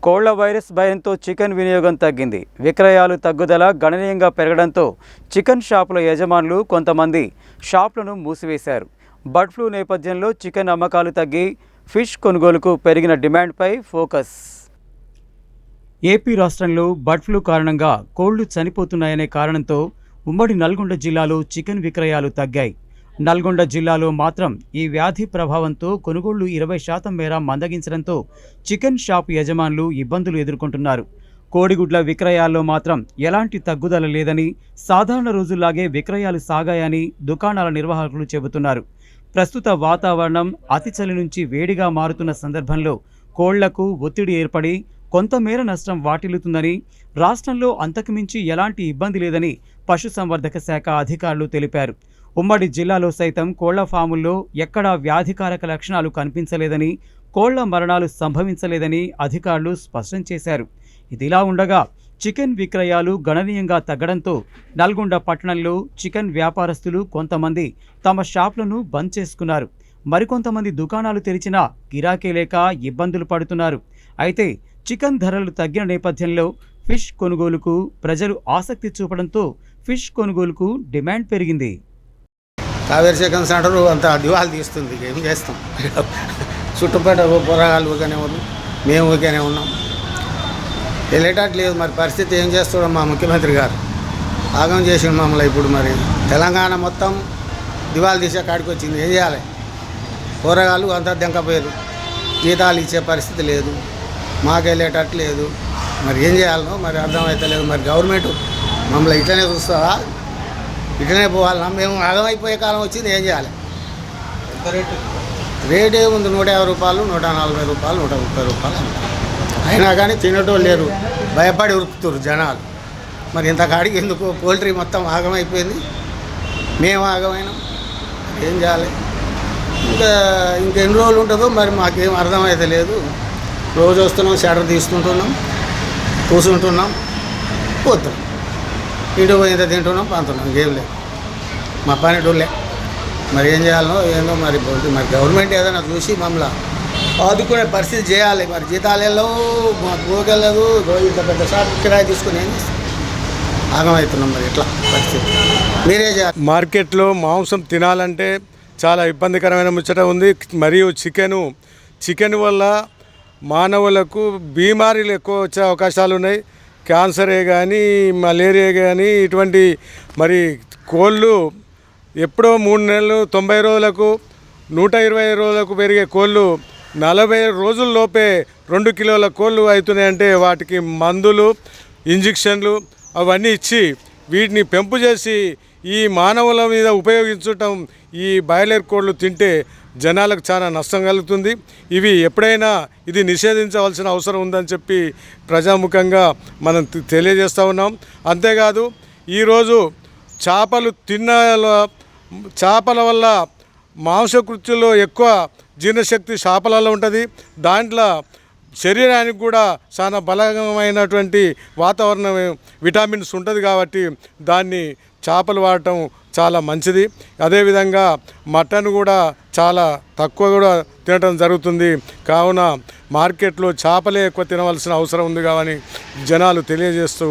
కోళ్ల వైరస్ భయంతో చికెన్ వినియోగం తగ్గింది. విక్రయాలు తగ్గుదల గణనీయంగా పెరగడంతో చికెన్ షాపుల యజమానులు కొంతమంది షాపులను మూసివేశారు. బర్డ్ ఫ్లూ నేపథ్యంలో చికెన్ అమ్మకాలు తగ్గి ఫిష్ కొనుగోలుకు పెరిగిన డిమాండ్పై ఫోకస్. ఏపీ రాష్ట్రంలో బర్డ్ ఫ్లూ కారణంగా కోళ్లు చనిపోతున్నాయనే కారణంతో ఉమ్మడి నల్గొండ జిల్లాలో చికెన్ విక్రయాలు తగ్గాయి. నల్గొండ జిల్లాలో మాత్రం ఈ వ్యాధి ప్రభావంతో కొనుగోళ్లు 20% మేర మందగించడంతో చికెన్ షాప్ యజమానులు ఇబ్బందులు ఎదుర్కొంటున్నారు. కోడిగుడ్ల విక్రయాల్లో మాత్రం ఎలాంటి తగ్గుదల లేదని, సాధారణ రోజుల్లాగే విక్రయాలు సాగాయని దుకాణాల నిర్వాహకులు చెబుతున్నారు. ప్రస్తుత వాతావరణం అతి చలి నుంచి వేడిగా మారుతున్న సందర్భంలో కోళ్లకు ఒత్తిడి ఏర్పడి కొంతమేర నష్టం వాటిల్లుతుందని, రాష్ట్రంలో అంతకుమించి ఎలాంటి ఇబ్బంది లేదని పశుసంవర్ధక శాఖ అధికారులు తెలిపారు. ఉమ్మడి జిల్లాలో సైతం కోళ్ల ఫాముల్లో ఎక్కడా వ్యాధికారక లక్షణాలు కనిపించలేదని, కోళ్ల మరణాలు సంభవించలేదని అధికారులు స్పష్టం చేశారు. ఇదిలా ఉండగా చికెన్ విక్రయాలు గణనీయంగా తగ్గడంతో నల్గొండ పట్టణంలో చికెన్ వ్యాపారస్తులు కొంతమంది తమ షాపులను బంద్ చేసుకున్నారు. మరికొంతమంది దుకాణాలు తెరిచినా గిరాకీ లేక ఇబ్బందులు పడుతున్నారు. అయితే చికెన్ ధరలు తగ్గిన నేపథ్యంలో ఫిష్ కొనుగోలుకు ప్రజలు ఆసక్తి చూపడంతో ఫిష్ కొనుగోలుకు డిమాండ్ పెరిగింది. కావేరి చికెన్ సెంటర్ అంత దివాలు తీస్తుంది. ఏం చేస్తాం? చుట్టుపక్కల పొరగాలు ఊగానే ఉన్నాం, మేము ఊగానే ఉన్నాం. వెళ్ళేటట్లేదు. మరి పరిస్థితి ఏం చేస్తాడో మా ముఖ్యమంత్రి గారు ఆగం చేసిన మమ్మల్ని. ఇప్పుడు మరి తెలంగాణ మొత్తం దివాలు తీసే కాడికి వచ్చింది. ఏం చేయాలి? కూరగాయలు అంతా దెంకపోయారు. జీతాలు ఇచ్చే పరిస్థితి లేదు, మాకు వెళ్ళేటట్టు లేదు. మరి ఏం చేయాలనో మరి అర్థమవుతలేదు. మరి గవర్నమెంట్ మమ్మల్ని ఇట్లనే చూస్తావా? ఇట్లనే పోవాలన్నా? మేము ఆగమైపోయే కాలం వచ్చింది. ఏం చేయాలి? రేటు ఏముంది? 150 రూపాయలు, 140 రూపాయలు, 130 రూపాయలు అంట. అయినా కానీ తినటోళ్ళు లేరు, భయపడి ఉరుకుతున్నారు జనాలు. మరి ఇంత కాడికి ఎందుకు? పోల్ట్రీ మొత్తం ఆగమైపోయింది, మేము ఆగమైనాం. ఏం చేయాలి? ఇంకెన్ని రోజులు ఉంటుందో మరి మాకేం అర్థమైతే లేదు. రోజు వస్తున్నాం, షటర్ తీసుకుంటున్నాం, కూర్చుంటున్నాం, పోతున్నాం, ఇంటికి పోయింత తింటున్నాం, పంతున్నాం. ఇంకేం లేదు, మా పని డోళ్ళే. మరి ఏం చేయాలనో ఏందో. మరి గవర్నమెంట్ ఏదైనా చూసి మమ్మల్ని ఆదుకునే పరిస్థితి చేయాలి. మరి జీతాలలో మాకు పోగలదు. ఇంత పెద్ద షాప్ కిరాయి తీసుకుని ఏం చేస్తాం? ఆగమవుతున్నాం. మరి ఎట్లా పరిస్థితి? మీరే చేయాలి. మార్కెట్లో మాంసం తినాలంటే చాలా ఇబ్బందికరమైన ముచ్చట ఉంది. మరియు చికెన్ వల్ల మానవులకు బీమారీలు ఎక్కువ వచ్చే అవకాశాలు ఉన్నాయి. క్యాన్సరే కానీ, మలేరియా కానీ, ఇటువంటి మరి కోళ్ళు ఎప్పుడో 3 నెలలు 90 రోజులకు 120 రోజులకు పెరిగే కోళ్ళు 40 రోజుల్లోపే 2 కిలోల కోళ్ళు అవుతున్నాయంటే వాటికి మందులు, ఇంజెక్షన్లు అవన్నీ ఇచ్చి వీటిని పెంపు చేసి ఈ మానవుల మీద ఉపయోగించటం ఈ బాయిలర్ కోళ్ళు తింటే జనాలకు చాలా నష్టం కలుగుతుంది. ఇవి ఎప్పుడైనా ఇది నిషేధించవలసిన అవసరం ఉందని చెప్పి ప్రజాముఖంగా మనం తెలియజేస్తూ ఉన్నాం. అంతేకాదు ఈరోజు చేపల వల్ల మాంసకృత్యంలో ఎక్కువ జీర్ణశక్తి చేపలలో ఉంటుంది. దాంట్లో శరీరానికి కూడా చాలా బలమైనటువంటి వాతావరణం విటమిన్స్ ఉంటుంది. కాబట్టి దాన్ని చేపలు వాడటం చాలా మంచిది. అదేవిధంగా మటన్ కూడా చాలా తక్కువ కూడా తినటం జరుగుతుంది. కావున మార్కెట్లో చేపలే ఎక్కువ తినవలసిన అవసరం ఉంది కావని జనాలు తెలియజేస్తూ